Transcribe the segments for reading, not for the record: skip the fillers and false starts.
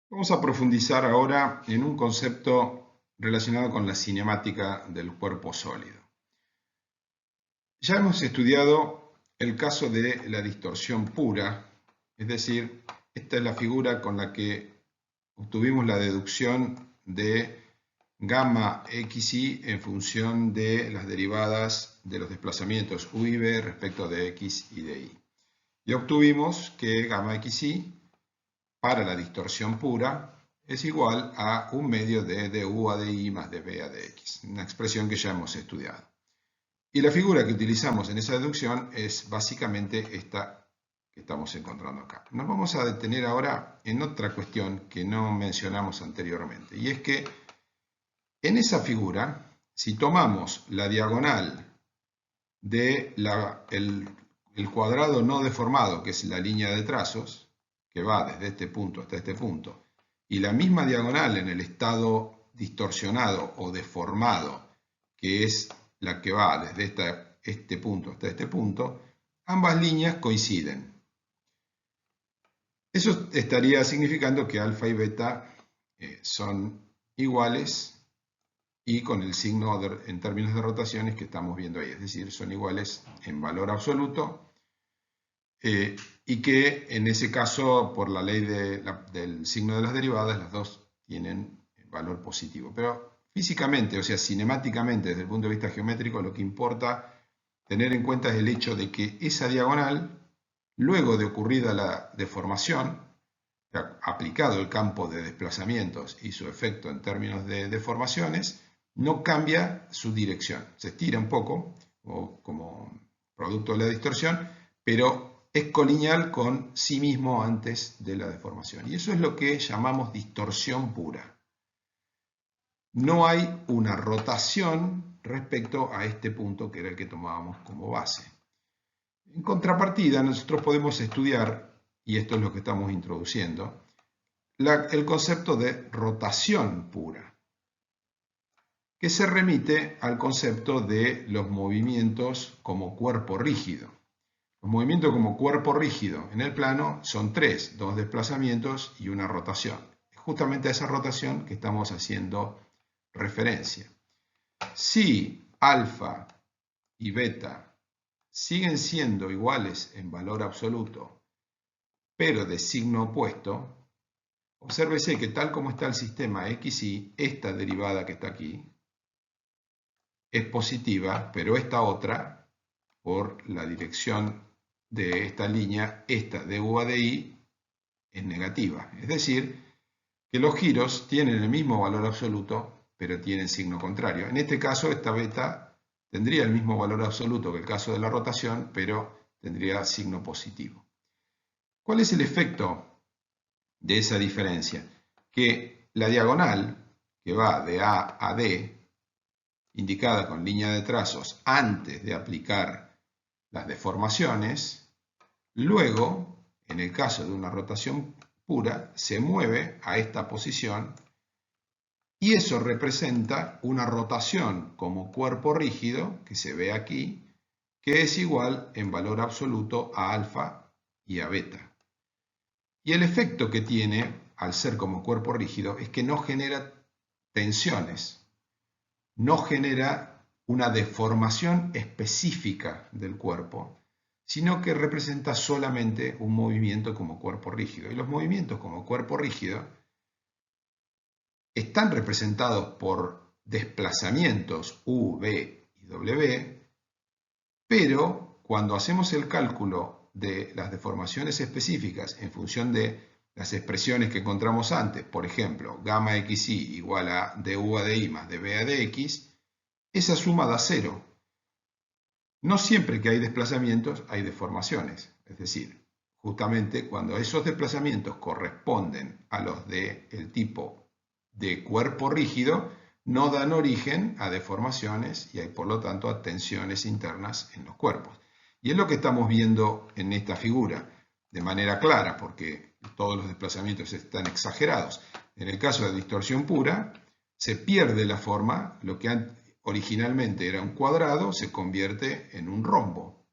Vamos a profundizar ahora en un concepto relacionado con la cinemática del cuerpo sólido. Ya hemos estudiado el caso de la distorsión pura, es decir, esta es la figura con la que obtuvimos la deducción de gamma xy en función de las derivadas de los desplazamientos u y v respecto de x y de y. Y obtuvimos que gamma xy para la distorsión pura es igual a un medio de du a di más dv a dx, una expresión que ya hemos estudiado. Y la figura que utilizamos en esa deducción es básicamente esta que estamos encontrando acá. Nos vamos a detener ahora en otra cuestión que no mencionamos anteriormente, y es que en esa figura, si tomamos la diagonal del cuadrado no deformado, que es la línea de trazos, que va desde este punto hasta este punto, y la misma diagonal en el estado distorsionado o deformado, que es la que va desde este punto hasta este punto, ambas líneas coinciden. Eso estaría significando que alfa y beta son iguales y con el signo en términos de rotaciones que estamos viendo ahí, es decir, son iguales en valor absoluto y que en ese caso, por la ley del signo de las derivadas, las dos tienen valor positivo. Pero físicamente, o sea, cinemáticamente, desde el punto de vista geométrico, lo que importa tener en cuenta es el hecho de que esa diagonal, luego de ocurrida la deformación, aplicado el campo de desplazamientos y su efecto en términos de deformaciones, no cambia su dirección. Se estira un poco como producto de la distorsión, pero es colineal con sí mismo antes de la deformación. Y eso es lo que llamamos distorsión pura. No hay una rotación respecto a este punto que era el que tomábamos como base. En contrapartida, nosotros podemos estudiar, y esto es lo que estamos introduciendo, el concepto de rotación pura, que se remite al concepto de los movimientos como cuerpo rígido. Los movimientos como cuerpo rígido en el plano son tres, dos desplazamientos y una rotación. Es justamente a esa rotación que estamos haciendo referencia. Si alfa y beta siguen siendo iguales en valor absoluto, pero de signo opuesto, obsérvese que tal como está el sistema xy, esta derivada que está aquí es positiva, pero esta otra, por la dirección de esta línea, esta de u a de i, es negativa. Es decir, que los giros tienen el mismo valor absoluto, pero tienen signo contrario. En este caso, esta beta tendría el mismo valor absoluto que el caso de la rotación, pero tendría signo positivo. ¿Cuál es el efecto de esa diferencia? Que la diagonal, que va de A a D, indicada con línea de trazos antes de aplicar las deformaciones, luego, en el caso de una rotación pura, se mueve a esta posición y eso representa una rotación como cuerpo rígido, que se ve aquí, que es igual en valor absoluto a alfa y a beta. Y el efecto que tiene, al ser como cuerpo rígido, es que no genera tensiones, no genera una deformación específica del cuerpo, sino que representa solamente un movimiento como cuerpo rígido. Y los movimientos como cuerpo rígido están representados por desplazamientos u, v y w, pero cuando hacemos el cálculo de las deformaciones específicas en función de las expresiones que encontramos antes, por ejemplo, gamma xy igual a du a di más dv a dx, esa suma da cero. No siempre que hay desplazamientos hay deformaciones, es decir, justamente cuando esos desplazamientos corresponden a los del tipo de cuerpo rígido, no dan origen a deformaciones y hay por lo tanto a tensiones internas en los cuerpos. Y es lo que estamos viendo en esta figura de manera clara, porque todos los desplazamientos están exagerados. En el caso de distorsión pura, se pierde la forma, lo que originalmente era un cuadrado se convierte en un rombo.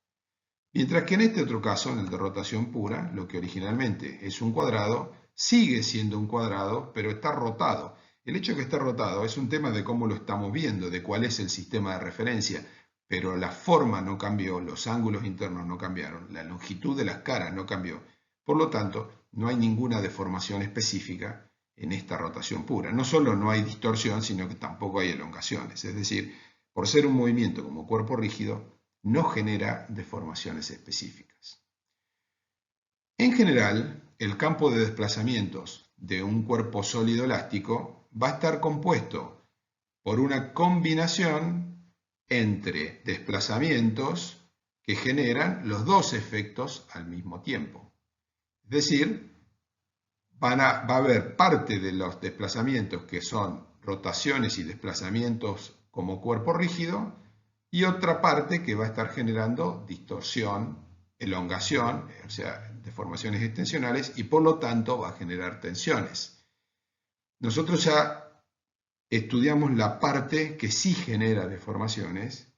Mientras que en este otro caso, en el de rotación pura, lo que originalmente es un cuadrado sigue siendo un cuadrado, pero está rotado. El hecho de que esté rotado es un tema de cómo lo estamos viendo, de cuál es el sistema de referencia, pero la forma no cambió, los ángulos internos no cambiaron, la longitud de las caras no cambió. Por lo tanto, no hay ninguna deformación específica en esta rotación pura. No solo no hay distorsión, sino que tampoco hay elongaciones. Es decir, por ser un movimiento como cuerpo rígido, no genera deformaciones específicas. En general, el campo de desplazamientos de un cuerpo sólido elástico va a estar compuesto por una combinación entre desplazamientos que generan los dos efectos al mismo tiempo. Es decir, va a haber parte de los desplazamientos que son rotaciones y desplazamientos como cuerpo rígido y otra parte que va a estar generando distorsión, elongación, o sea, deformaciones extensionales y por lo tanto va a generar tensiones. Nosotros ya estudiamos la parte que sí genera deformaciones,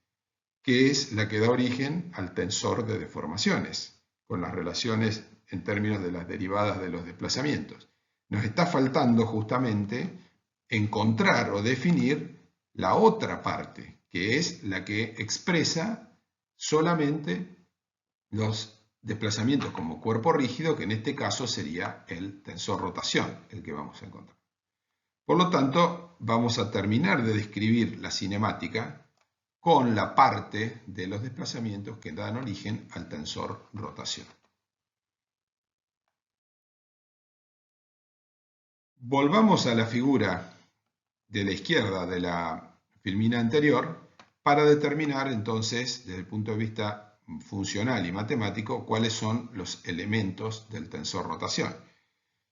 que es la que da origen al tensor de deformaciones, con las relaciones en términos de las derivadas de los desplazamientos. Nos está faltando justamente encontrar o definir la otra parte, que es la que expresa solamente los desplazamientos como cuerpo rígido, que en este caso sería el tensor rotación, el que vamos a encontrar. Por lo tanto, vamos a terminar de describir la cinemática con la parte de los desplazamientos que dan origen al tensor rotación. Volvamos a la figura de la izquierda de la filmina anterior para determinar entonces, desde el punto de vista funcional y matemático, cuáles son los elementos del tensor rotación.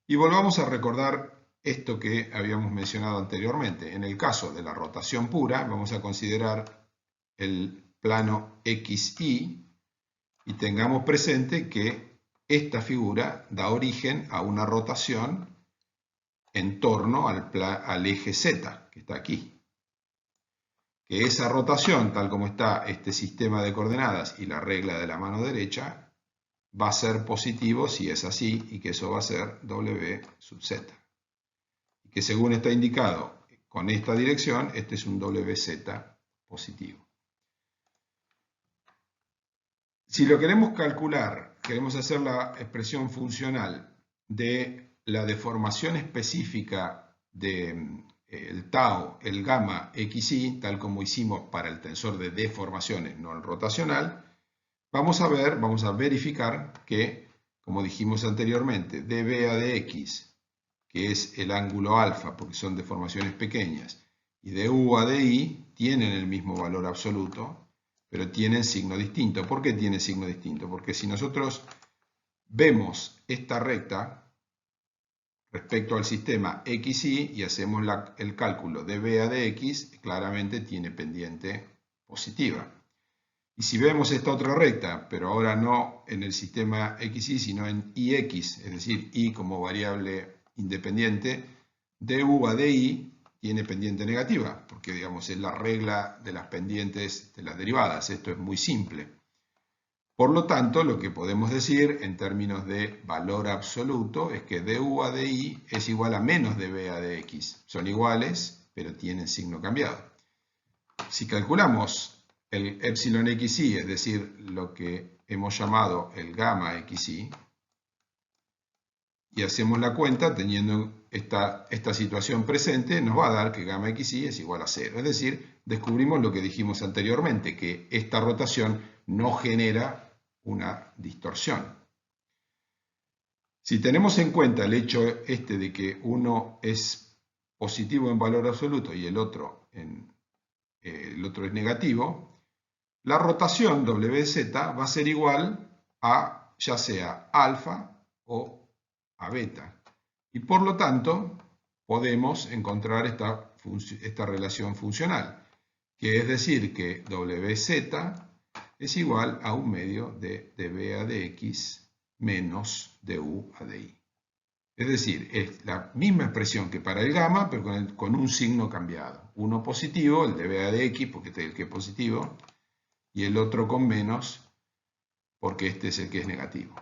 Y volvamos a recordar esto que habíamos mencionado anteriormente. En el caso de la rotación pura, vamos a considerar el plano XY y tengamos presente que esta figura da origen a una rotación en torno al eje Z, que está aquí. Que esa rotación, tal como está este sistema de coordenadas y la regla de la mano derecha, va a ser positivo si es así, y que eso va a ser W sub Z. Y que según está indicado con esta dirección, este es un WZ positivo. Si lo queremos calcular, queremos hacer la expresión funcional de la deformación específica del tau, el gamma xy, tal como hicimos para el tensor de deformaciones, no el rotacional, vamos a verificar que, como dijimos anteriormente, dBA de x, que es el ángulo alfa, porque son deformaciones pequeñas, y dUA de y tienen el mismo valor absoluto, pero tienen signo distinto. ¿Por qué tiene signo distinto? Porque si nosotros vemos esta recta respecto al sistema XY y hacemos el cálculo de dBA de x, claramente tiene pendiente positiva. Y si vemos esta otra recta, pero ahora no en el sistema XY, sino en IX, es decir, Y como variable independiente, dUA de y tiene pendiente negativa, porque digamos es la regla de las pendientes de las derivadas. Esto es muy simple. Por lo tanto, lo que podemos decir en términos de valor absoluto es que dUA de y es igual a menos dBA de x. Son iguales, pero tienen signo cambiado. Si calculamos el epsilon xy, es decir, lo que hemos llamado el gamma xy, y hacemos la cuenta teniendo esta situación presente, nos va a dar que gamma xy es igual a 0. Es decir, descubrimos lo que dijimos anteriormente, que esta rotación no genera una distorsión. Si tenemos en cuenta el hecho este de que uno es positivo en valor absoluto y el otro es negativo, la rotación WZ va a ser igual a ya sea alfa o a beta. Y por lo tanto, podemos encontrar esta relación funcional, que es decir que WZ es igual a un medio de dBA de x menos dUA de y. Es decir, es la misma expresión que para el gamma, pero con un signo cambiado. Uno positivo, el dBA de x, porque este es el que es positivo, y el otro con menos, porque este es el que es negativo.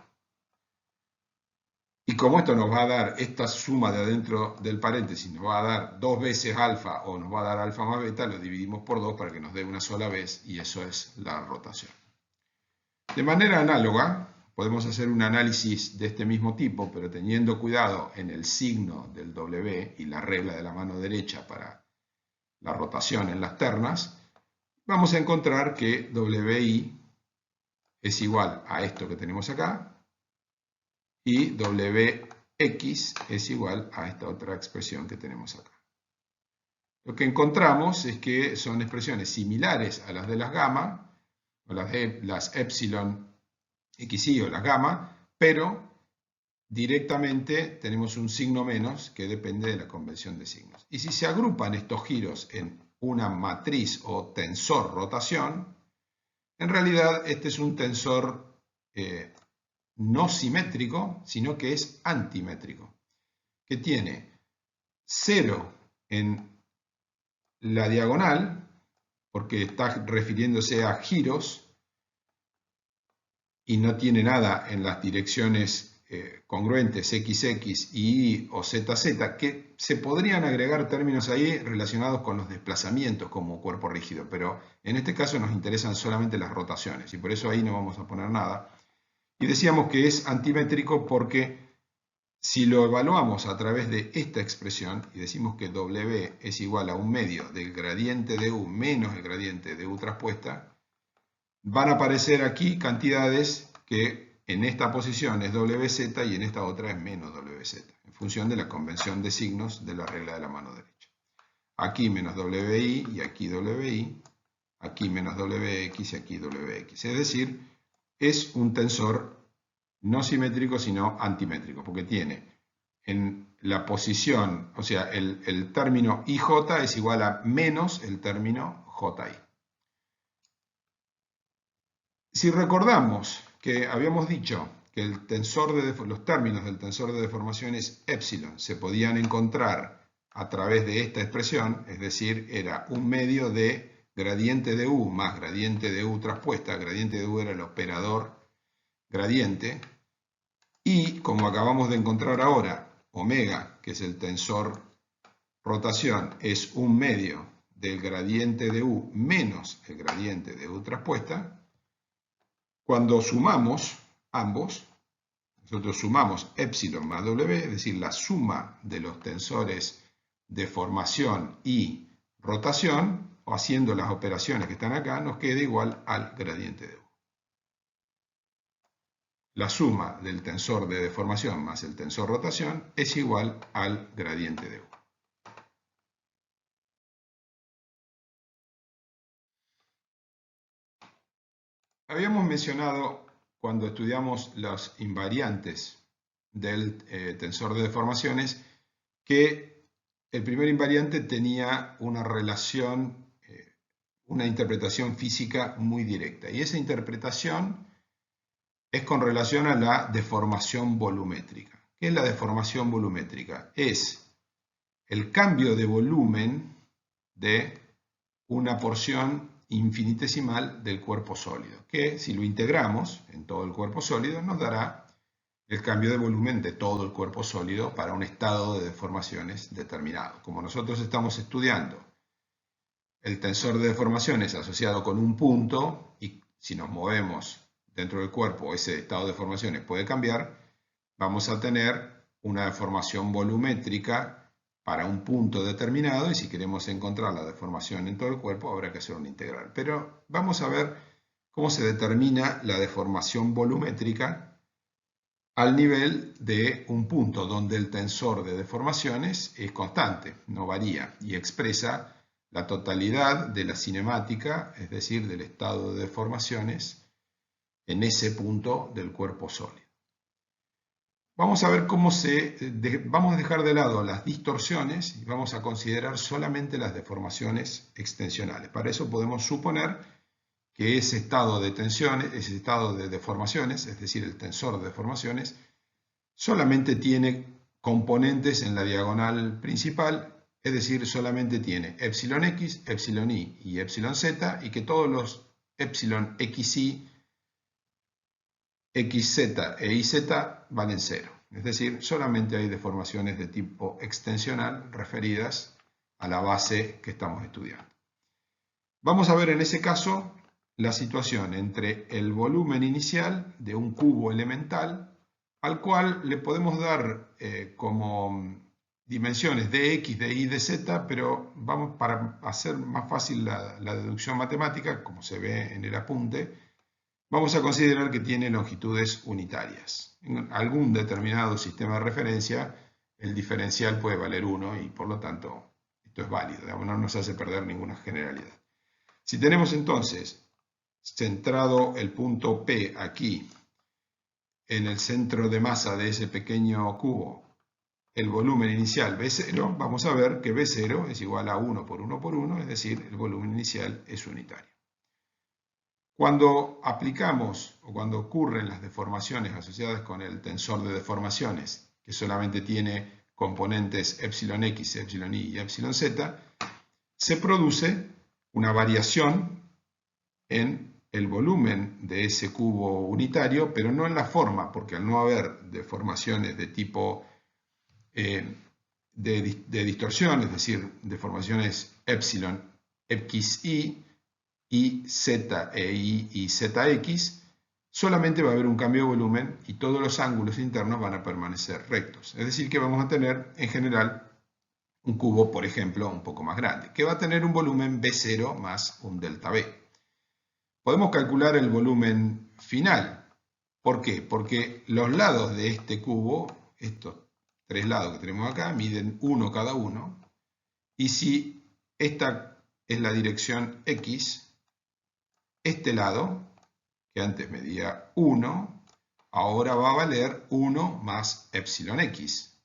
Y como esto nos va a dar esta suma de adentro del paréntesis, nos va a dar 2 veces alfa o nos va a dar alfa más beta, lo dividimos por 2 para que nos dé una sola vez y eso es la rotación. De manera análoga, podemos hacer un análisis de este mismo tipo, pero teniendo cuidado en el signo del W y la regla de la mano derecha para la rotación en las ternas, vamos a encontrar que WI es igual a esto que tenemos acá y Wx es igual a esta otra expresión que tenemos acá. Lo que encontramos es que son expresiones similares a las de las gamma, o las de las epsilon xy o las gamma, pero directamente tenemos un signo menos que depende de la convención de signos. Y si se agrupan estos giros en una matriz o tensor rotación, en realidad este es un tensor no simétrico, sino que es antimétrico, que tiene 0 en la diagonal, porque está refiriéndose a giros, y no tiene nada en las direcciones congruentes XX, Y o ZZ, que se podrían agregar términos ahí relacionados con los desplazamientos como cuerpo rígido, pero en este caso nos interesan solamente las rotaciones y por eso ahí no vamos a poner nada. Y decíamos que es antimétrico porque si lo evaluamos a través de esta expresión y decimos que W es igual a un medio del gradiente de U menos el gradiente de U traspuesta, van a aparecer aquí cantidades que en esta posición es WZ y en esta otra es menos WZ, en función de la convención de signos de la regla de la mano derecha. Aquí menos WI y aquí WI, aquí menos WX y aquí WX. Es decir, es un tensor no simétrico sino antimétrico, porque tiene en la posición, o sea, el término IJ es igual a menos el término JI. Si recordamos que habíamos dicho que los términos del tensor de deformaciones epsilon se podían encontrar a través de esta expresión, es decir, era un medio de gradiente de U más gradiente de U traspuesta, gradiente de U era el operador gradiente, y como acabamos de encontrar ahora, omega, que es el tensor rotación, es un medio del gradiente de U menos el gradiente de U traspuesta. Cuando sumamos ambos, nosotros sumamos epsilon más W, es decir, la suma de los tensores de formación y rotación, o haciendo las operaciones que están acá, nos queda igual al gradiente de U. La suma del tensor de deformación más el tensor rotación es igual al gradiente de U. Habíamos mencionado cuando estudiamos las invariantes del tensor de deformaciones que el primer invariante tenía una relación, una interpretación física muy directa. Y esa interpretación es con relación a la deformación volumétrica. ¿Qué es la deformación volumétrica? Es el cambio de volumen de una porción infinitesimal del cuerpo sólido, que si lo integramos en todo el cuerpo sólido nos dará el cambio de volumen de todo el cuerpo sólido para un estado de deformaciones determinado. Como nosotros estamos estudiando el tensor de deformaciones asociado con un punto, y si nos movemos dentro del cuerpo ese estado de deformaciones puede cambiar, vamos a tener una deformación volumétrica para un punto determinado, y si queremos encontrar la deformación en todo el cuerpo habrá que hacer una integral. Pero vamos a ver cómo se determina la deformación volumétrica al nivel de un punto donde el tensor de deformaciones es constante, no varía, y expresa la totalidad de la cinemática, es decir, del estado de deformaciones en ese punto del cuerpo sólido. Vamos a ver cómo vamos a dejar de lado las distorsiones y vamos a considerar solamente las deformaciones extensionales. Para eso podemos suponer que ese estado de tensiones, ese estado de deformaciones, es decir, el tensor de deformaciones, solamente tiene componentes en la diagonal principal, es decir, solamente tiene epsilon x, epsilon y y epsilon z, y que todos los epsilon xy, xz e iz valen 0. Es decir, solamente hay deformaciones de tipo extensional referidas a la base que estamos estudiando. Vamos a ver en ese caso la situación entre el volumen inicial de un cubo elemental al cual le podemos dar como dimensiones de x, de y, de z, pero vamos, para hacer más fácil la deducción matemática, como se ve en el apunte, vamos a considerar que tiene longitudes unitarias. En algún determinado sistema de referencia, el diferencial puede valer 1 y por lo tanto esto es válido, no nos hace perder ninguna generalidad. Si tenemos entonces centrado el punto P aquí, en el centro de masa de ese pequeño cubo, el volumen inicial B0, vamos a ver que B0 es igual a 1 por 1 por 1, es decir, el volumen inicial es unitario. Cuando aplicamos o cuando ocurren las deformaciones asociadas con el tensor de deformaciones, que solamente tiene componentes epsilon-x, epsilon-y y epsilon-z, se produce una variación en el volumen de ese cubo unitario, pero no en la forma, porque al no haber deformaciones de tipo de distorsión, es decir, deformaciones epsilon, xy, y z e y y zx, solamente va a haber un cambio de volumen y todos los ángulos internos van a permanecer rectos. Es decir, que vamos a tener en general un cubo, por ejemplo, un poco más grande, que va a tener un volumen B0 más un delta B. Podemos calcular el volumen final. ¿Por qué? Porque los lados de este cubo, estos tres lados que tenemos acá, miden 1 cada uno, y si esta es la dirección X, este lado, que antes medía 1, ahora va a valer 1 más epsilon x,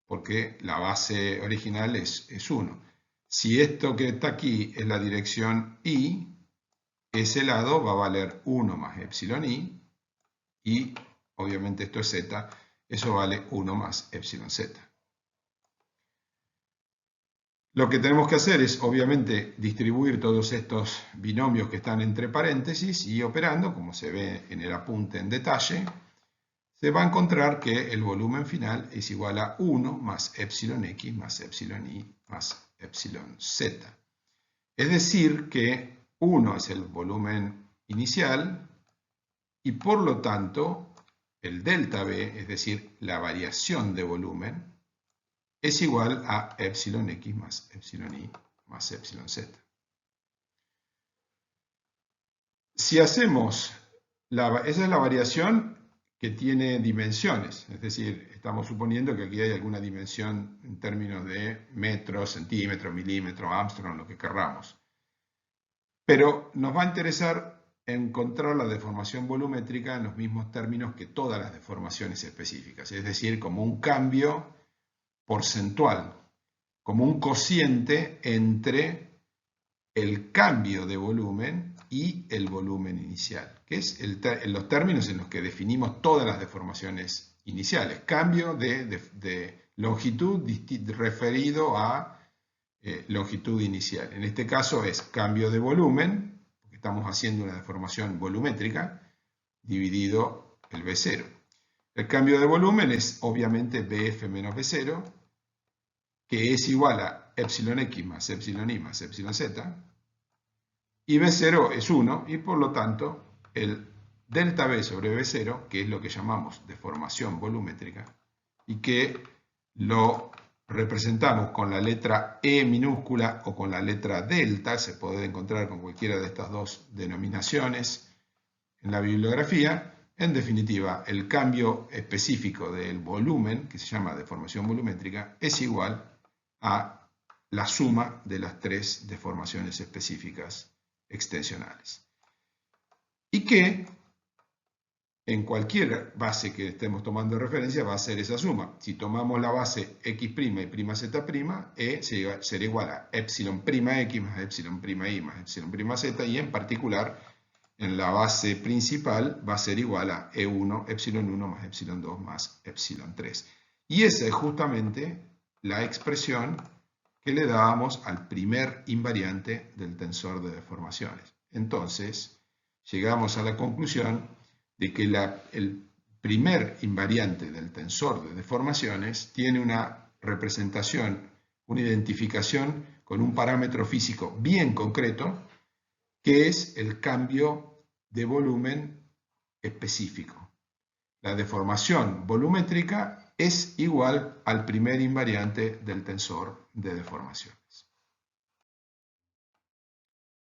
porque la base original es 1. Si esto que está aquí es la dirección y, ese lado va a valer 1 más epsilon y obviamente esto es z, eso vale 1 más epsilon z. Lo que tenemos que hacer es, obviamente, distribuir todos estos binomios que están entre paréntesis y operando, como se ve en el apunte en detalle, se va a encontrar que el volumen final es igual a 1 más epsilon x más epsilon y más epsilon z. Es decir, que 1 es el volumen inicial y por lo tanto el delta B, es decir, la variación de volumen, es igual a epsilon x más epsilon y más epsilon z. Si hacemos, esa es la variación que tiene dimensiones, es decir, estamos suponiendo que aquí hay alguna dimensión en términos de metros, centímetros, milímetros, Armstrong, lo que querramos. Pero nos va a interesar encontrar la deformación volumétrica en los mismos términos que todas las deformaciones específicas, es decir, como un cambio porcentual, como un cociente entre el cambio de volumen y el volumen inicial, que es los términos en los que definimos todas las deformaciones iniciales. Cambio de longitud referido a longitud inicial. En este caso es cambio de volumen, porque estamos haciendo una deformación volumétrica, dividido el B0. El cambio de volumen es obviamente BF menos B0, que es igual a epsilon x más epsilon y más epsilon z, y B0 es 1, y por lo tanto el delta B sobre B0, que es lo que llamamos deformación volumétrica, y que lo representamos con la letra E minúscula o con la letra delta, se puede encontrar con cualquiera de estas dos denominaciones en la bibliografía. En definitiva, el cambio específico del volumen, que se llama deformación volumétrica, es igual a la suma de las tres deformaciones específicas extensionales. Y que en cualquier base que estemos tomando de referencia va a ser esa suma. Si tomamos la base x' y prima z', E será igual a epsilon' x más epsilon' y más epsilon' z, y en particular en la base principal va a ser igual a E1, epsilon 1 más epsilon 2 más epsilon 3. Y esa es justamente la expresión que le dábamos al primer invariante del tensor de deformaciones. Entonces, llegamos a la conclusión de que el primer invariante del tensor de deformaciones tiene una representación, una identificación con un parámetro físico bien concreto, que es el cambio de volumen específico. La deformación volumétrica es igual al primer invariante del tensor de deformaciones.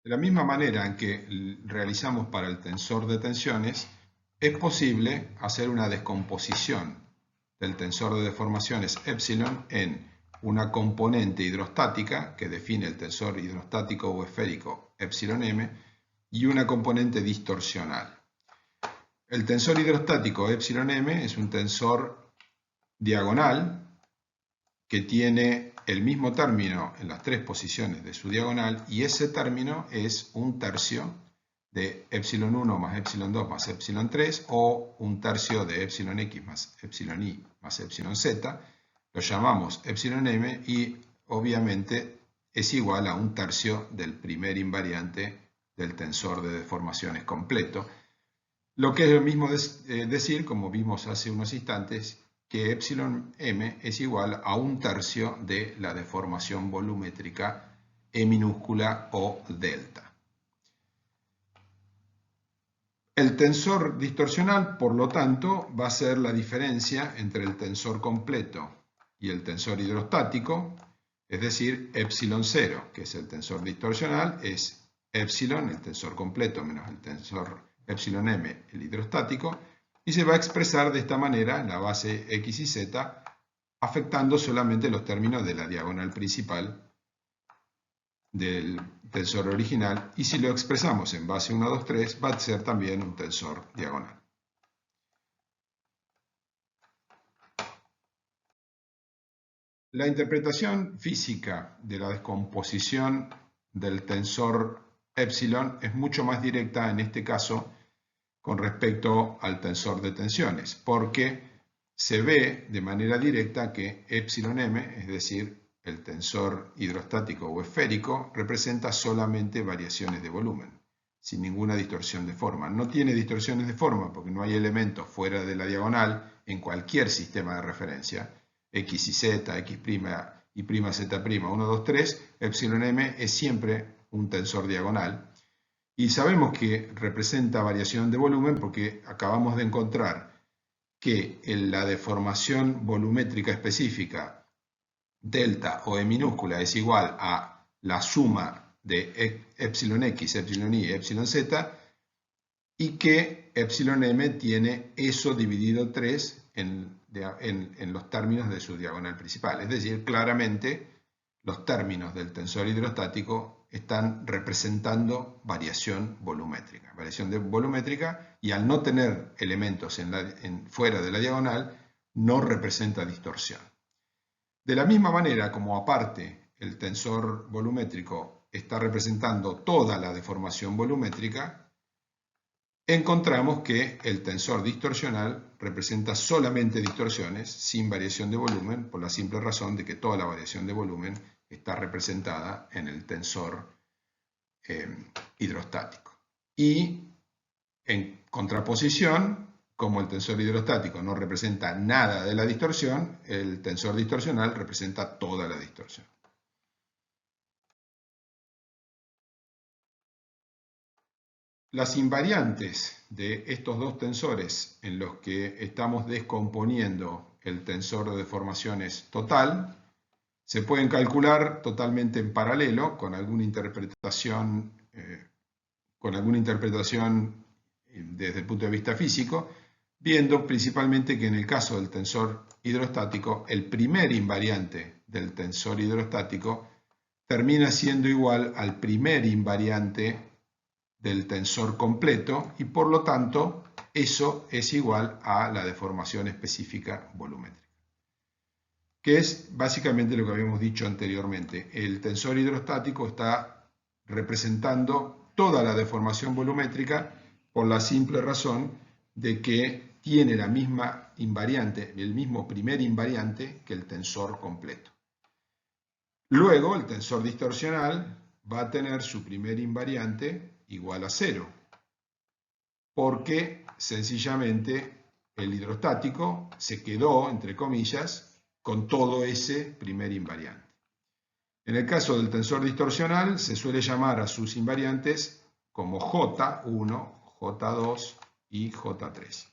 De la misma manera en que realizamos para el tensor de tensiones, es posible hacer una descomposición del tensor de deformaciones epsilon en una componente hidrostática que define el tensor hidrostático o esférico epsilon m y una componente distorsional. El tensor hidrostático epsilon m es un tensor diagonal que tiene el mismo término en las tres posiciones de su diagonal y ese término es un tercio de epsilon 1 más epsilon 2 más epsilon 3 o un tercio de epsilon x más epsilon y más epsilon z. Lo llamamos epsilon m y obviamente es igual a un tercio del primer invariante del tensor de deformaciones completo. Lo que es lo mismo decir, como vimos hace unos instantes, que epsilon m es igual a un tercio de la deformación volumétrica E minúscula o delta. El tensor distorsional, por lo tanto, va a ser la diferencia entre el tensor completo y el tensor hidrostático, es decir, epsilon 0, que es el tensor distorsional, es epsilon, el tensor completo, menos el tensor epsilon m, el hidrostático, y se va a expresar de esta manera en la base x y z, afectando solamente los términos de la diagonal principal del tensor original, y si lo expresamos en base 1, 2, 3, va a ser también un tensor diagonal. La interpretación física de la descomposición del tensor epsilon es mucho más directa en este caso con respecto al tensor de tensiones, porque se ve de manera directa que epsilon m, es decir, el tensor hidrostático o esférico, representa solamente variaciones de volumen, sin ninguna distorsión de forma. No tiene distorsiones de forma porque no hay elementos fuera de la diagonal en cualquier sistema de referencia, x y z, x' y prima z', 1, 2, 3, epsilon m es siempre un tensor diagonal. Y sabemos que representa variación de volumen porque acabamos de encontrar que en la deformación volumétrica específica delta o E minúscula es igual a la suma de epsilon x, epsilon y, epsilon z, y que epsilon m tiene eso dividido 3 en los términos de su diagonal principal. Es decir, claramente los términos del tensor hidrostático están representando variación volumétrica. Y al no tener elementos fuera de la diagonal, no representa distorsión. De la misma manera como aparte el tensor volumétrico está representando toda la deformación volumétrica, encontramos que el tensor distorsional representa solamente distorsiones sin variación de volumen por la simple razón de que toda la variación de volumen está representada en el tensor hidrostático. Y en contraposición, como el tensor hidrostático no representa nada de la distorsión, el tensor distorsional representa toda la distorsión. Las invariantes de estos dos tensores en los que estamos descomponiendo el tensor de deformaciones total se pueden calcular totalmente en paralelo con alguna interpretación desde el punto de vista físico, viendo principalmente que en el caso del tensor hidrostático, el primer invariante del tensor hidrostático termina siendo igual al primer invariante del tensor completo y por lo tanto eso es igual a la deformación específica volumétrica, que es básicamente lo que habíamos dicho anteriormente. El tensor hidrostático está representando toda la deformación volumétrica por la simple razón de que tiene la misma invariante, el mismo primer invariante que el tensor completo. Luego el tensor distorsional va a tener su primer invariante igual a 0, porque sencillamente el hidrostático se quedó, entre comillas, con todo ese primer invariante. En el caso del tensor distorsional, se suele llamar a sus invariantes como J1, J2 y J3.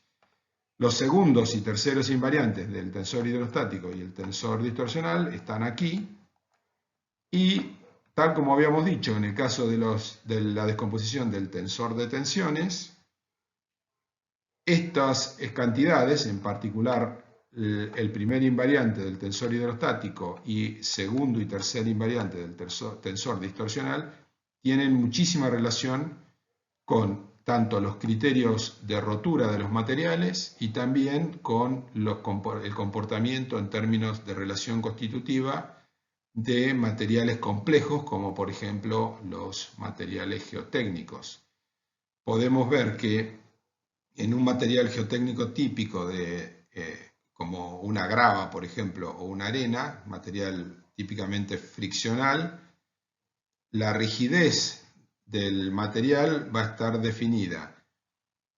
Los segundos y terceros invariantes del tensor hidrostático y el tensor distorsional están aquí, y tal como habíamos dicho en el caso de la descomposición del tensor de tensiones, estas cantidades, en particular el primer invariante del tensor hidrostático y segundo y tercer invariante del tensor distorsional, tienen muchísima relación con tanto los criterios de rotura de los materiales y también con el comportamiento en términos de relación constitutiva de materiales complejos, como por ejemplo los materiales geotécnicos. Podemos ver que en un material geotécnico típico como una grava, por ejemplo, o una arena, material típicamente friccional, la rigidez del material va a estar definida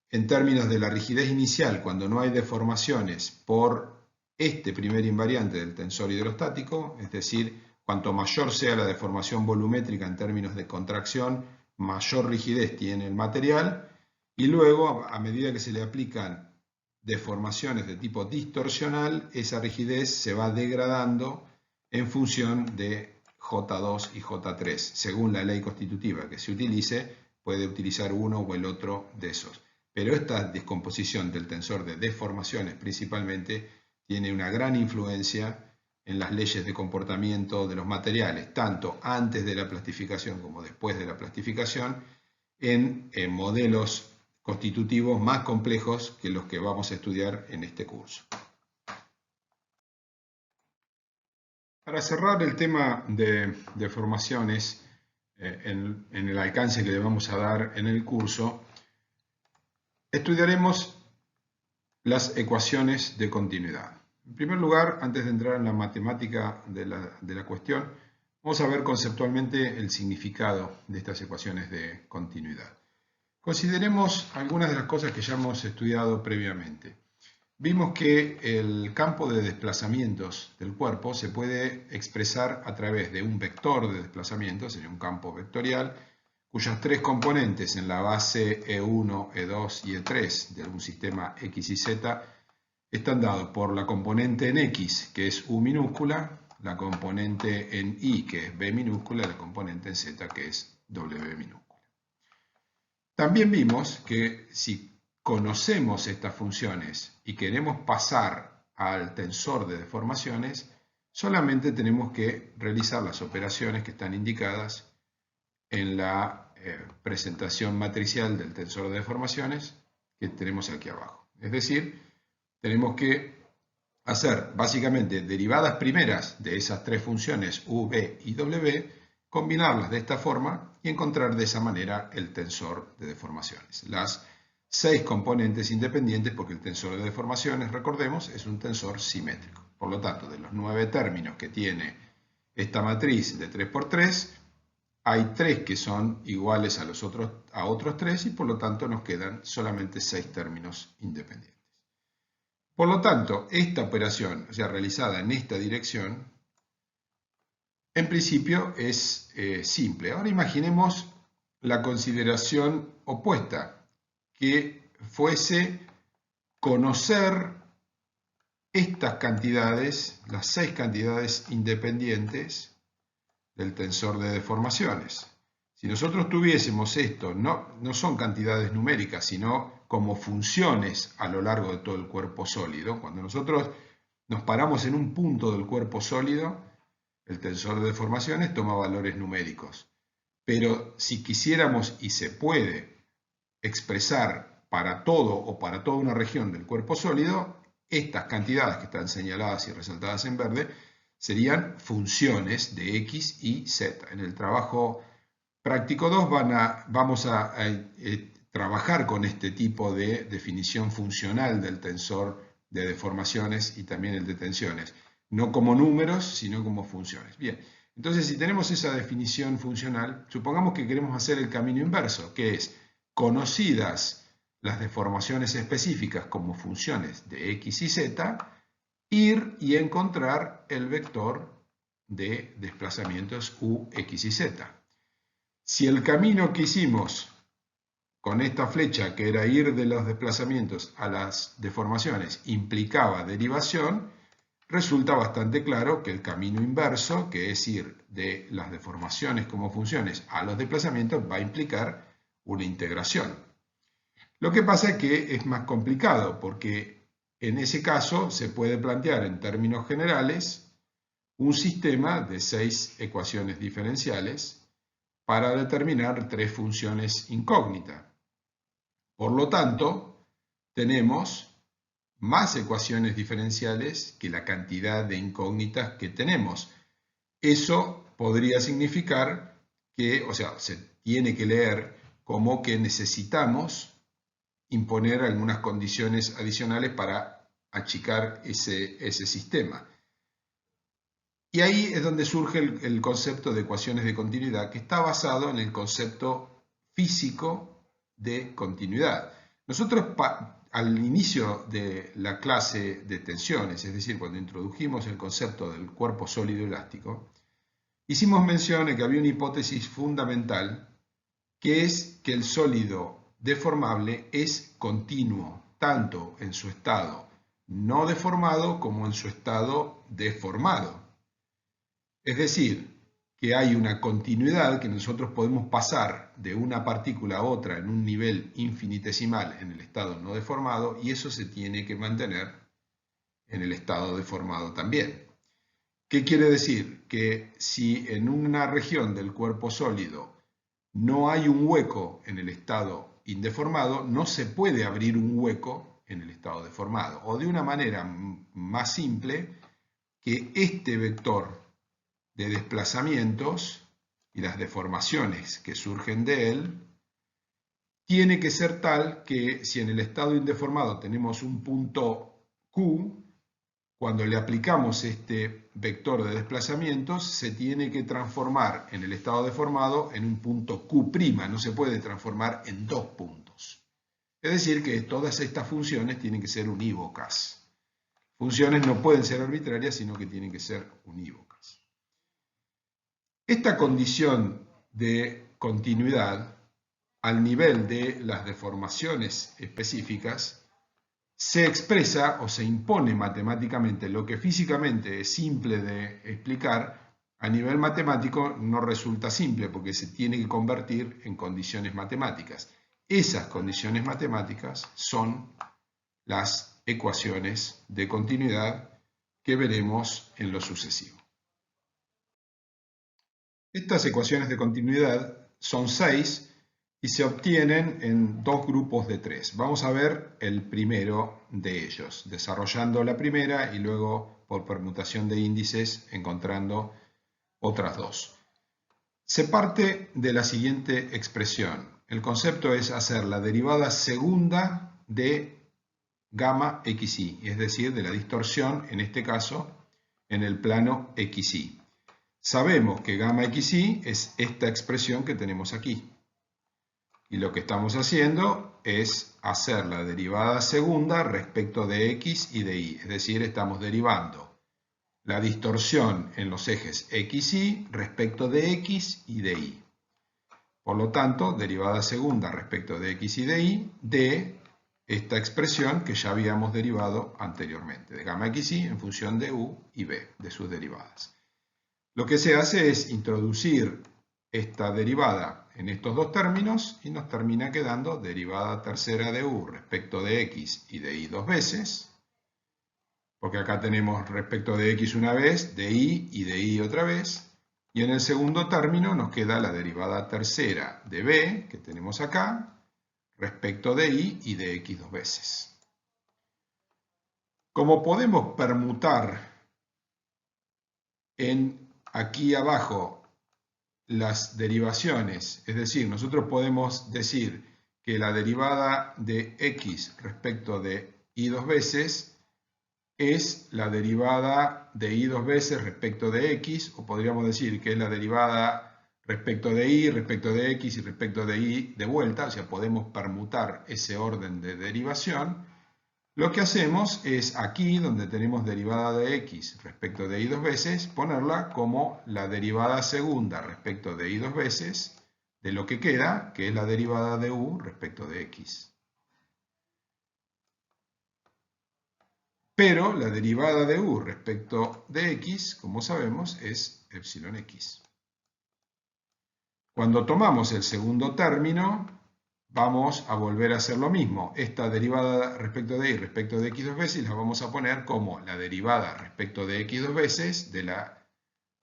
en términos de la rigidez inicial cuando no hay deformaciones por este primer invariante del tensor hidrostático, es decir, cuanto mayor sea la deformación volumétrica en términos de contracción, mayor rigidez tiene el material, y luego, a medida que se le aplican deformaciones de tipo distorsional, esa rigidez se va degradando en función de J2 y J3. Según la ley constitutiva que se utilice, puede utilizar uno o el otro de esos. Pero esta descomposición del tensor de deformaciones principalmente tiene una gran influencia en las leyes de comportamiento de los materiales, tanto antes de la plastificación como después de la plastificación, en modelos constitutivos más complejos que los que vamos a estudiar en este curso. Para cerrar el tema de deformaciones en el alcance que le vamos a dar en el curso, estudiaremos las ecuaciones de continuidad. En primer lugar, antes de entrar en la matemática de la cuestión, vamos a ver conceptualmente el significado de estas ecuaciones de continuidad. Consideremos algunas de las cosas que ya hemos estudiado previamente. Vimos que el campo de desplazamientos del cuerpo se puede expresar a través de un vector de desplazamiento, sería un campo vectorial, cuyas tres componentes en la base E1, E2 y E3 de un sistema X y Z están dados por la componente en X, que es U minúscula, la componente en Y, que es B minúscula, y la componente en Z, que es W minúscula. También vimos que si conocemos estas funciones y queremos pasar al tensor de deformaciones, solamente tenemos que realizar las operaciones que están indicadas en la presentación matricial del tensor de deformaciones que tenemos aquí abajo. Es decir, tenemos que hacer básicamente derivadas primeras de esas tres funciones U, V y W, combinarlas de esta forma y encontrar de esa manera el tensor de deformaciones. Las 6 componentes independientes, porque el tensor de deformaciones, recordemos, es un tensor simétrico. Por lo tanto, de los 9 términos que tiene esta matriz de 3×3, hay 3 que son iguales a otros 3 y por lo tanto nos quedan solamente 6 términos independientes. Por lo tanto, esta operación, o sea, realizada en esta dirección, en principio es simple. Ahora imaginemos la consideración opuesta, que fuese conocer estas cantidades, las 6 cantidades independientes del tensor de deformaciones. Si nosotros tuviésemos esto, no son cantidades numéricas, sino como funciones a lo largo de todo el cuerpo sólido. Cuando nosotros nos paramos en un punto del cuerpo sólido, el tensor de deformaciones toma valores numéricos. Pero si quisiéramos, y se puede, expresar para todo o para toda una región del cuerpo sólido, estas cantidades que están señaladas y resaltadas en verde serían funciones de X y Z. En el trabajo práctico 2 vamos a trabajar con este tipo de definición funcional del tensor de deformaciones y también el de tensiones. No como números, sino como funciones. Bien, entonces si tenemos esa definición funcional, supongamos que queremos hacer el camino inverso, que es, conocidas las deformaciones específicas como funciones de x y z, ir y encontrar el vector de desplazamientos u, x y z. Si el camino que hicimos con esta flecha, que era ir de los desplazamientos a las deformaciones, implicaba derivación, resulta bastante claro que el camino inverso, que es ir de las deformaciones como funciones a los desplazamientos, va a implicar una integración. Lo que pasa es que es más complicado, porque en ese caso se puede plantear en términos generales un sistema de 6 ecuaciones diferenciales para determinar 3 funciones incógnitas. Por lo tanto, tenemos más ecuaciones diferenciales que la cantidad de incógnitas que tenemos. Eso podría significar que, o sea, se tiene que leer como que necesitamos imponer algunas condiciones adicionales para achicar ese sistema. Y ahí es donde surge el concepto de ecuaciones de continuidad, que está basado en el concepto físico de continuidad. Nosotros al inicio de la clase de tensiones, es decir, cuando introdujimos el concepto del cuerpo sólido elástico, hicimos mención de que había una hipótesis fundamental, que es que el sólido deformable es continuo, tanto en su estado no deformado como en su estado deformado. Es decir, que hay una continuidad que nosotros podemos pasar de una partícula a otra en un nivel infinitesimal en el estado no deformado, y eso se tiene que mantener en el estado deformado también. ¿Qué quiere decir? Que si en una región del cuerpo sólido no hay un hueco en el estado indeformado, no se puede abrir un hueco en el estado deformado. O de una manera más simple, que este vector de desplazamientos y las deformaciones que surgen de él tiene que ser tal que si en el estado indeformado tenemos un punto Q, cuando le aplicamos este vector de desplazamientos se tiene que transformar en el estado deformado en un punto Q', no se puede transformar en dos puntos. Es decir que todas estas funciones tienen que ser unívocas. Funciones no pueden ser arbitrarias, sino que tienen que ser unívocas. Esta condición de continuidad al nivel de las deformaciones específicas se expresa o se impone matemáticamente. Lo que físicamente es simple de explicar, a nivel matemático no resulta simple porque se tiene que convertir en condiciones matemáticas. Esas condiciones matemáticas son las ecuaciones de continuidad que veremos en lo sucesivo. Estas ecuaciones de continuidad son 6 y se obtienen en dos grupos de 3. Vamos a ver el primero de ellos, desarrollando la primera y luego por permutación de índices encontrando otras dos. Se parte de la siguiente expresión. El concepto es hacer la derivada segunda de gamma xy, es decir, de la distorsión, en este caso, en el plano xy. Sabemos que gamma xy es esta expresión que tenemos aquí. Y lo que estamos haciendo es hacer la derivada segunda respecto de x y de y. Es decir, estamos derivando la distorsión en los ejes x y respecto de x y de y. Por lo tanto, derivada segunda respecto de x y de y de esta expresión que ya habíamos derivado anteriormente, de gamma xy en función de u y b, de sus derivadas. Lo que se hace es introducir esta derivada en estos dos términos y nos termina quedando derivada tercera de u respecto de x y de y dos veces, porque acá tenemos respecto de x una vez, de y otra vez, y en el segundo término nos queda la derivada tercera de b, que tenemos acá, respecto de y de x dos veces. Como podemos permutar aquí abajo las derivaciones, es decir, nosotros podemos decir que la derivada de x respecto de y dos veces es la derivada de y dos veces respecto de x, o podríamos decir que es la derivada respecto de y, respecto de x y respecto de y de vuelta, o sea, podemos permutar ese orden de derivación. Lo que hacemos es aquí, donde tenemos derivada de x respecto de y dos veces, ponerla como la derivada segunda respecto de y dos veces de lo que queda, que es la derivada de u respecto de x. Pero la derivada de u respecto de x, como sabemos, es epsilon x. Cuando tomamos el segundo término, vamos a volver a hacer lo mismo. Esta derivada respecto de y respecto de x dos veces la vamos a poner como la derivada respecto de x dos veces de la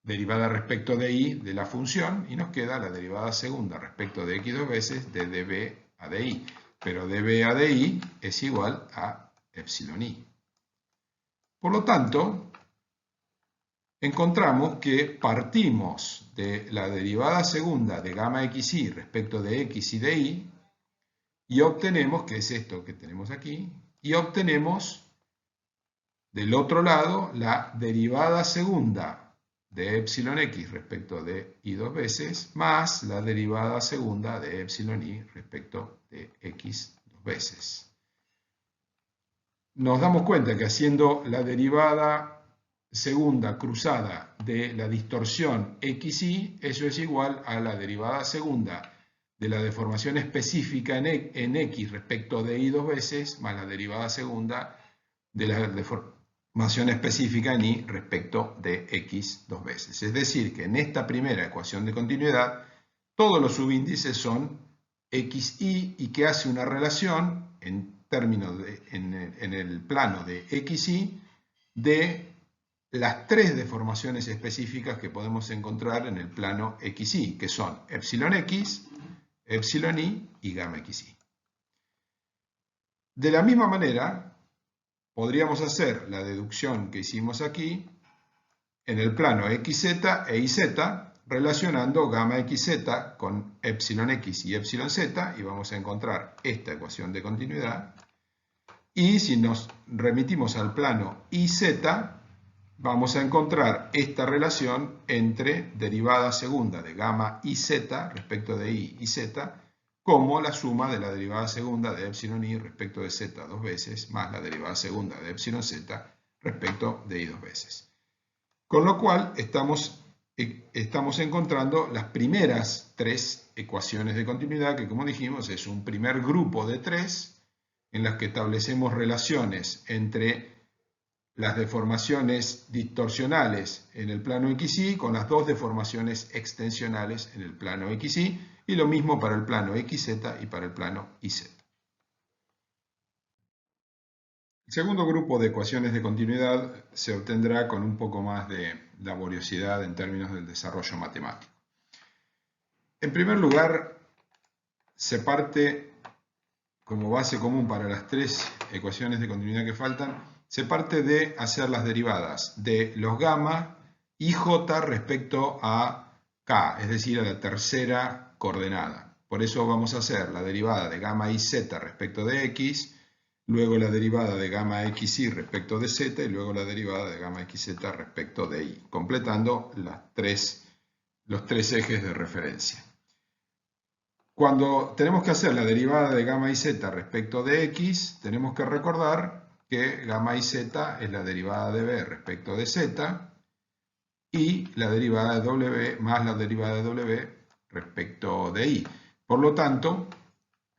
derivada respecto de y de la función, y nos queda la derivada segunda respecto de x dos veces de db a di. Pero db a di es igual a epsilon i. Por lo tanto, encontramos que partimos de la derivada segunda de gamma xi respecto de x y de y, y obtenemos, que es esto que tenemos aquí, y obtenemos del otro lado la derivada segunda de epsilon x respecto de y dos veces, más la derivada segunda de epsilon i respecto de x dos veces. Nos damos cuenta que haciendo la derivada segunda cruzada de la distorsión xy, eso es igual a la derivada segunda de la deformación específica en x respecto de y dos veces, más la derivada segunda de la deformación específica en y respecto de x dos veces. Es decir, que en esta primera ecuación de continuidad, todos los subíndices son xy y que hace una relación en términos en el plano de xy de las tres deformaciones específicas que podemos encontrar en el plano xy, que son epsilon x, epsilon i y gamma xi. De la misma manera, podríamos hacer la deducción que hicimos aquí en el plano xz e iz, relacionando gamma xz con epsilon x y epsilon z, y vamos a encontrar esta ecuación de continuidad. Y si nos remitimos al plano iz, vamos a encontrar esta relación entre derivada segunda de gamma iz respecto de y z, como la suma de la derivada segunda de epsilon i respecto de z dos veces, más la derivada segunda de epsilon z respecto de y dos veces. Con lo cual estamos encontrando las primeras tres ecuaciones de continuidad, que como dijimos es un primer grupo de tres en las que establecemos relaciones entre las deformaciones distorsionales en el plano xy con las dos deformaciones extensionales en el plano xy, y lo mismo para el plano xz y para el plano iz. El segundo grupo de ecuaciones de continuidad se obtendrá con un poco más de laboriosidad en términos del desarrollo matemático. En primer lugar, se parte como base común para las tres ecuaciones de continuidad que faltan, se parte de hacer las derivadas de los gamma y j respecto a k, es decir, a la tercera coordenada. Por eso vamos a hacer la derivada de gamma y z respecto de x, luego la derivada de gamma xy respecto de z y luego la derivada de gamma xz respecto de y, completando los tres ejes de referencia. Cuando tenemos que hacer la derivada de gamma y z respecto de x, tenemos que recordar que gamma y z es la derivada de b respecto de z y la derivada de w más la derivada de w respecto de y. Por lo tanto,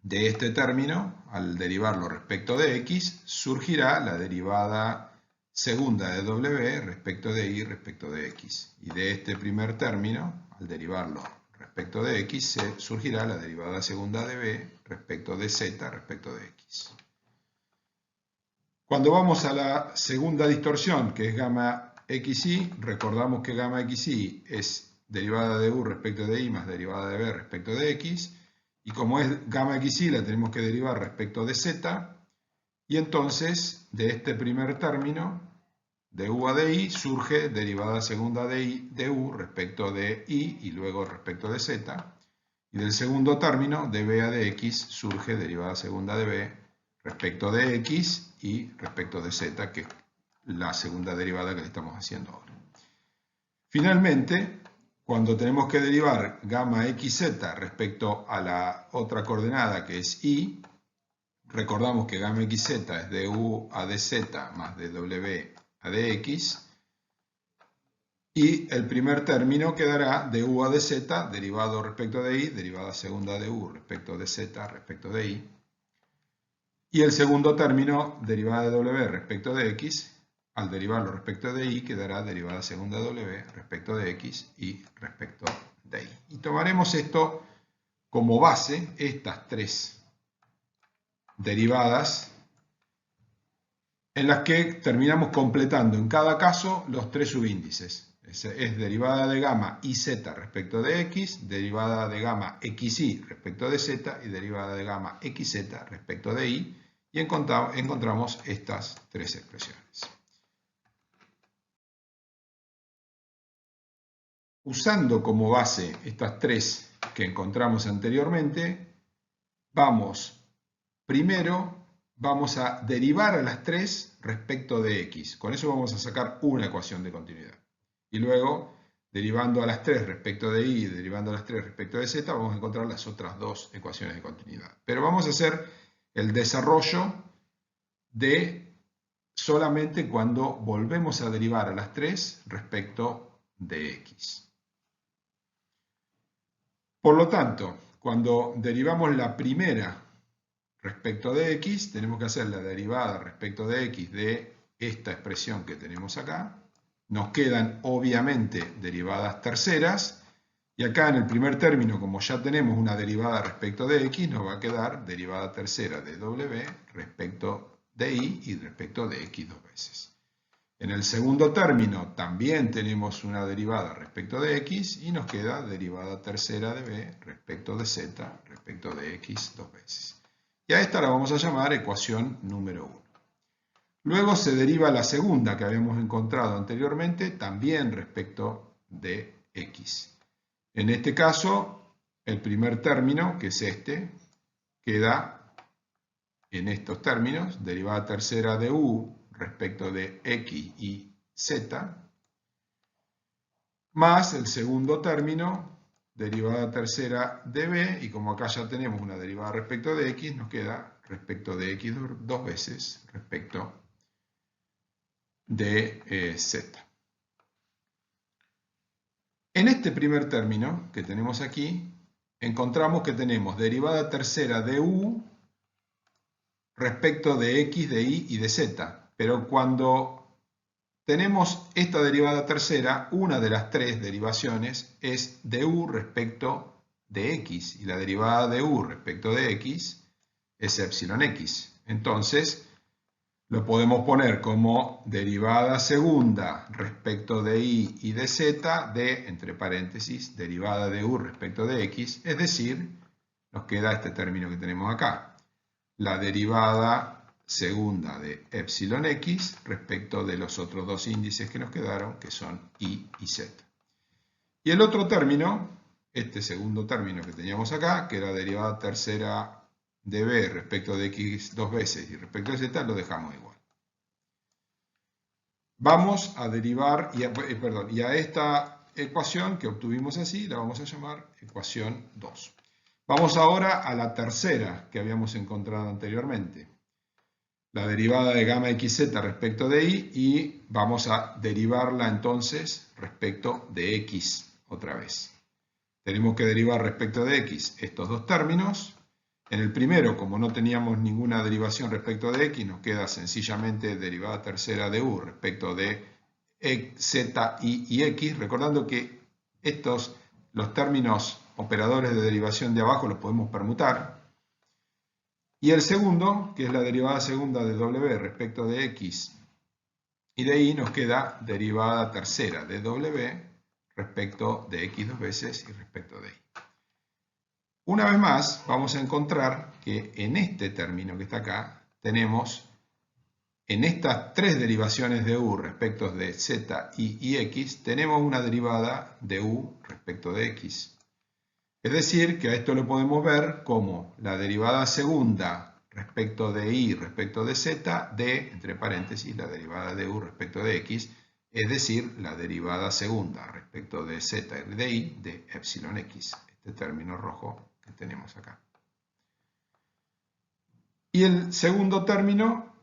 de este término, al derivarlo respecto de x, surgirá la derivada segunda de w respecto de y respecto de x. Y de este primer término, al derivarlo respecto de x, surgirá la derivada segunda de b respecto de z respecto de x. Cuando vamos a la segunda distorsión, que es gamma xy, recordamos que gamma xy es derivada de u respecto de y más derivada de b respecto de x, y como es gamma xy la tenemos que derivar respecto de z, y entonces de este primer término, de u a de y, surge derivada segunda de u respecto de y luego respecto de z, y del segundo término, de b a de x, surge derivada segunda de b respecto de x y respecto de z, que es la segunda derivada que le estamos haciendo ahora. Finalmente, cuando tenemos que derivar gamma xz respecto a la otra coordenada que es y, recordamos que gamma xz es du a dz más dw a dx, y el primer término quedará du a dz, derivado respecto de y, derivada segunda de u respecto de z respecto de y, y el segundo término, derivada de w respecto de x, al derivarlo respecto de y, quedará derivada segunda de w respecto de x y respecto de y. Y tomaremos esto como base, estas tres derivadas, en las que terminamos completando en cada caso los tres subíndices. Es derivada de gamma iz respecto de x, derivada de gamma xy respecto de z y derivada de gamma xz respecto de y, y encontramos estas tres expresiones. Usando como base estas tres que encontramos anteriormente, primero vamos a derivar a las tres respecto de x. Con eso vamos a sacar una ecuación de continuidad. Y luego, derivando a las tres respecto de y y derivando a las tres respecto de z, vamos a encontrar las otras dos ecuaciones de continuidad. Pero vamos a hacer el desarrollo de solamente cuando volvemos a derivar a las tres respecto de x. Por lo tanto, cuando derivamos la primera respecto de x, tenemos que hacer la derivada respecto de x de esta expresión que tenemos acá. Nos quedan obviamente derivadas terceras, y acá en el primer término, como ya tenemos una derivada respecto de x, nos va a quedar derivada tercera de w respecto de y respecto de x dos veces. En el segundo término también tenemos una derivada respecto de x y nos queda derivada tercera de b respecto de z respecto de x dos veces. Y a esta la vamos a llamar ecuación número 1. Luego se deriva la segunda que habíamos encontrado anteriormente, también respecto de x. En este caso, el primer término, que es este, queda en estos términos, derivada tercera de u respecto de x y z, más el segundo término, derivada tercera de b, y como acá ya tenemos una derivada respecto de x, nos queda respecto de x dos veces respecto de z. En este primer término que tenemos aquí, encontramos que tenemos derivada tercera de u respecto de x, de y y de z. Pero cuando tenemos esta derivada tercera, una de las tres derivaciones es de u respecto de x, y la derivada de u respecto de x es epsilon x. Entonces, lo podemos poner como derivada segunda respecto de y y de z de, entre paréntesis, derivada de u respecto de x, es decir, nos queda este término que tenemos acá, la derivada segunda de epsilon x respecto de los otros dos índices que nos quedaron, que son y z. Y el otro término, este segundo término que teníamos acá, que era derivada tercera de b respecto de x dos veces y respecto de z, lo dejamos igual. Vamos a derivar, y a esta ecuación que obtuvimos así, la vamos a llamar ecuación 2. Vamos ahora a la tercera que habíamos encontrado anteriormente, la derivada de gamma xz respecto de y vamos a derivarla entonces respecto de x otra vez. Tenemos que derivar respecto de x estos dos términos. En el primero, como no teníamos ninguna derivación respecto de x, nos queda sencillamente derivada tercera de u respecto de z, y x, recordando que los términos operadores de derivación de abajo los podemos permutar. Y el segundo, que es la derivada segunda de w respecto de x y de y, nos queda derivada tercera de w respecto de x dos veces y respecto de y. Una vez más, vamos a encontrar que en este término que está acá, tenemos en estas tres derivaciones de u respecto de z, y x, tenemos una derivada de u respecto de x. Es decir, que a esto lo podemos ver como la derivada segunda respecto de y respecto de z de, entre paréntesis, la derivada de u respecto de x, es decir, la derivada segunda respecto de z y de y de epsilon x, este término rojo que tenemos acá. Y el segundo término,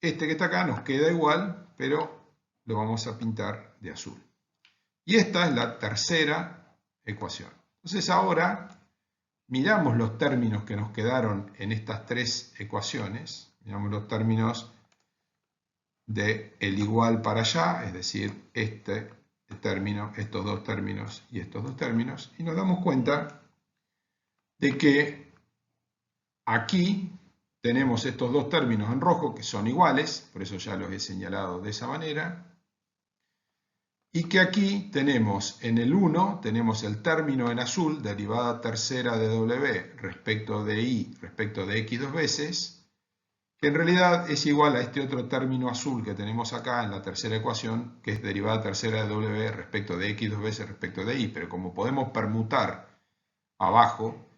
este que está acá, nos queda igual, pero lo vamos a pintar de azul. Y esta es la tercera ecuación. Entonces ahora miramos los términos que nos quedaron en estas tres ecuaciones. Miramos los términos de el igual para allá, es decir, este término, estos dos términos y estos dos términos, y nos damos cuenta de que aquí tenemos estos dos términos en rojo que son iguales, por eso ya los he señalado de esa manera, y que aquí tenemos en el 1, tenemos el término en azul, derivada tercera de w respecto de y respecto de x dos veces, que en realidad es igual a este otro término azul que tenemos acá en la tercera ecuación, que es derivada tercera de w respecto de x dos veces respecto de y, pero como podemos permutar abajo,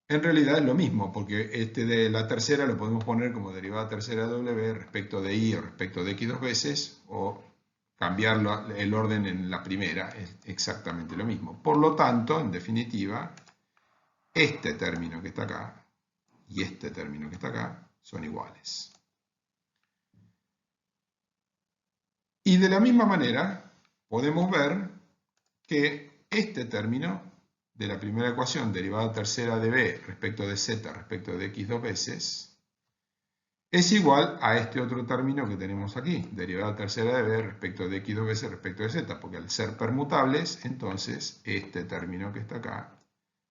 en realidad es lo mismo, porque este de la tercera lo podemos poner como derivada tercera de w respecto de y o respecto de x dos veces, o cambiar el orden en la primera, es exactamente lo mismo. Por lo tanto, en definitiva, este término que está acá y este término que está acá son iguales. Y de la misma manera, podemos ver que este término de la primera ecuación, derivada tercera de b respecto de z respecto de x dos veces, es igual a este otro término que tenemos aquí, derivada tercera de b respecto de x dos veces respecto de z, porque al ser permutables, entonces este término que está acá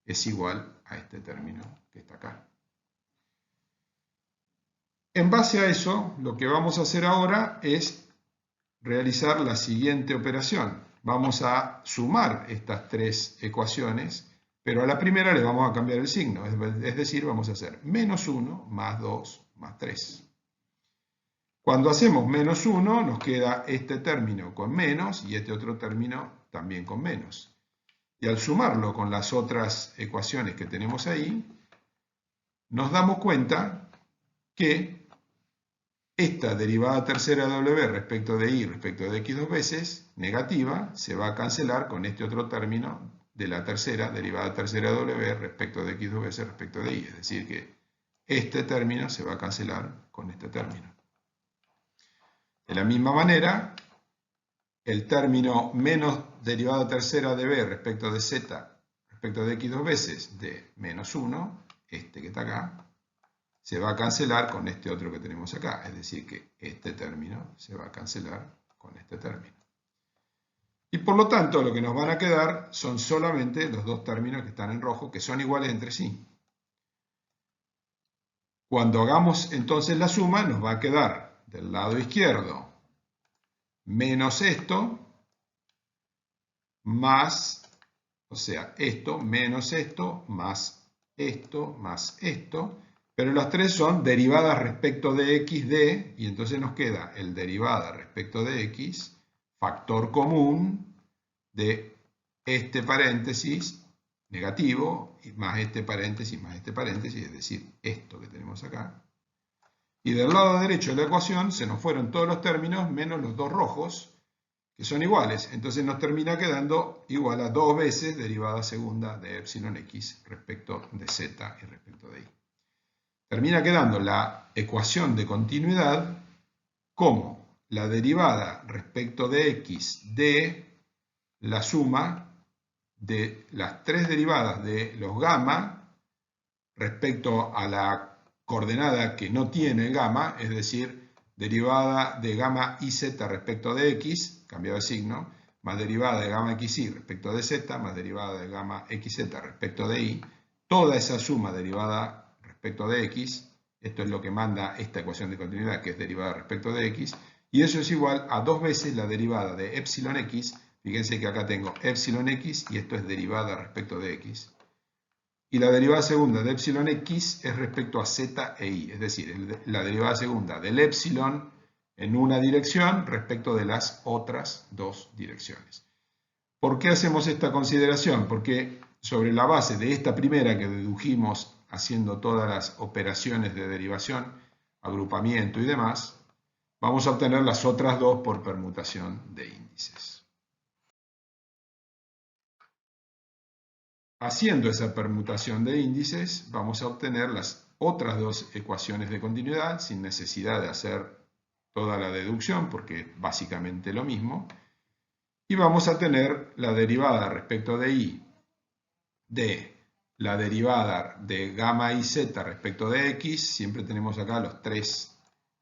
es igual a este término que está acá. En base a eso, lo que vamos a hacer ahora es realizar la siguiente operación. Vamos a sumar estas tres ecuaciones, pero a la primera le vamos a cambiar el signo, es decir, vamos a hacer menos 1 más 2 más 3. Cuando hacemos menos 1, nos queda este término con menos y este otro término también con menos. Y al sumarlo con las otras ecuaciones que tenemos ahí, nos damos cuenta que esta derivada tercera de w respecto de y respecto de x dos veces, negativa, se va a cancelar con este otro término de la tercera, derivada tercera de w respecto de x dos veces respecto de y. Es decir que este término se va a cancelar con este término. De la misma manera, el término menos derivada tercera de b respecto de z respecto de x dos veces de menos 1, este que está acá, se va a cancelar con este otro que tenemos acá, es decir que este término se va a cancelar con este término. Y por lo tanto lo que nos van a quedar son solamente los dos términos que están en rojo, que son iguales entre sí. Cuando hagamos entonces la suma, nos va a quedar del lado izquierdo menos esto, más, o sea, esto menos esto, más esto, pero las tres son derivadas respecto de x de, y entonces nos queda el derivada respecto de x, factor común de este paréntesis negativo, más este paréntesis, es decir, esto que tenemos acá. Y del lado derecho de la ecuación se nos fueron todos los términos menos los dos rojos, que son iguales. Entonces nos termina quedando igual a 2 veces derivada segunda de epsilon x respecto de z y respecto de y. Termina quedando la ecuación de continuidad como la derivada respecto de x de la suma de las tres derivadas de los gamma respecto a la coordenada que no tiene gamma, es decir, derivada de gamma iz respecto de x, cambiado de signo, más derivada de gamma xy respecto de z, más derivada de gamma xz respecto de y, toda esa suma derivada respecto de x, esto es lo que manda esta ecuación de continuidad, que es derivada respecto de x, y eso es igual a 2 veces la derivada de epsilon x, fíjense que acá tengo epsilon x y esto es derivada respecto de x, y la derivada segunda de epsilon x es respecto a z e y, es decir, la derivada segunda del epsilon en una dirección respecto de las otras dos direcciones. ¿Por qué hacemos esta consideración? Porque sobre la base de esta primera que dedujimos haciendo todas las operaciones de derivación, agrupamiento y demás, vamos a obtener las otras dos por permutación de índices. Haciendo esa permutación de índices, vamos a obtener las otras dos ecuaciones de continuidad sin necesidad de hacer toda la deducción, porque es básicamente lo mismo. Y vamos a tener la derivada respecto de y de la derivada de gamma y z respecto de x. Siempre tenemos acá los tres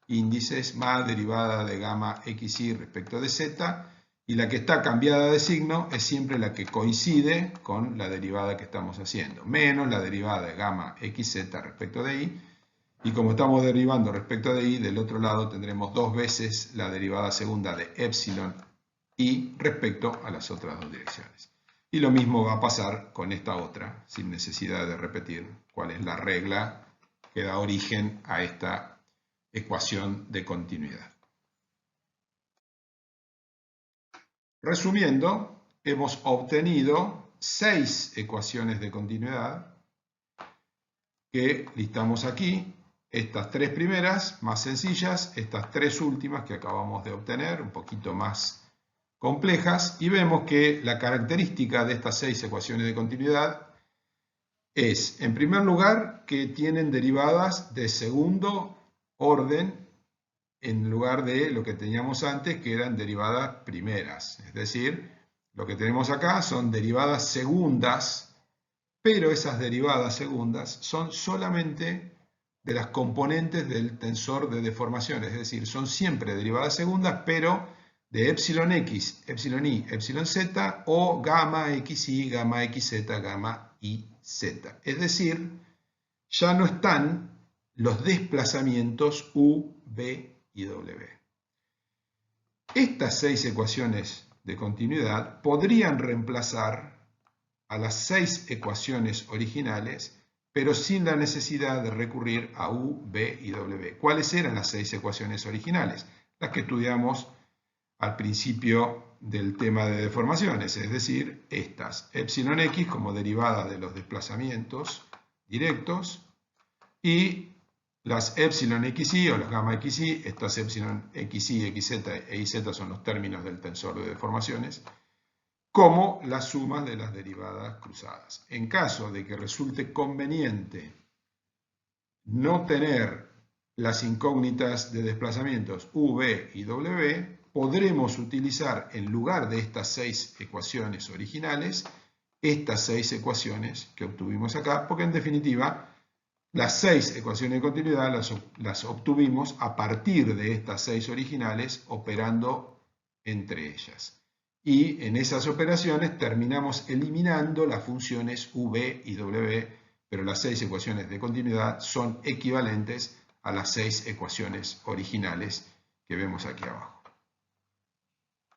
índices más derivada de gamma xy respecto de z. Y la que está cambiada de signo es siempre la que coincide con la derivada que estamos haciendo, menos la derivada de gamma xz respecto de y. Y como estamos derivando respecto de y, del otro lado tendremos dos veces la derivada segunda de epsilon y respecto a las otras dos direcciones. Y lo mismo va a pasar con esta otra, sin necesidad de repetir cuál es la regla que da origen a esta ecuación de continuidad. Resumiendo, hemos obtenido 6 ecuaciones de continuidad que listamos aquí. Estas tres primeras, más sencillas, estas tres últimas que acabamos de obtener, un poquito más complejas, y vemos que la característica de estas 6 ecuaciones de continuidad es, en primer lugar, que tienen derivadas de segundo orden en lugar de lo que teníamos antes, que eran derivadas primeras. Es decir, lo que tenemos acá son derivadas segundas, pero esas derivadas segundas son solamente de las componentes del tensor de deformación, es decir, son siempre derivadas segundas, pero de epsilon x, epsilon y, epsilon z, o gamma xy, gamma xz, gamma yz. Es decir, ya no están los desplazamientos u, v y w. Estas 6 ecuaciones de continuidad podrían reemplazar a las 6 ecuaciones originales, pero sin la necesidad de recurrir a u, v y w. ¿Cuáles eran las 6 ecuaciones originales? Las que estudiamos al principio del tema de deformaciones, es decir, estas, epsilon x como derivada de los desplazamientos directos y las epsilon xy o las gamma xy, estas epsilon xy, xz e iz son los términos del tensor de deformaciones, como las sumas de las derivadas cruzadas. En caso de que resulte conveniente no tener las incógnitas de desplazamientos u, v y w, podremos utilizar en lugar de estas 6 ecuaciones originales, estas 6 ecuaciones que obtuvimos acá, porque en definitiva las 6 ecuaciones de continuidad las obtuvimos a partir de estas 6 originales operando entre ellas. Y en esas operaciones terminamos eliminando las funciones u, v y w, pero las 6 ecuaciones de continuidad son equivalentes a las 6 ecuaciones originales que vemos aquí abajo.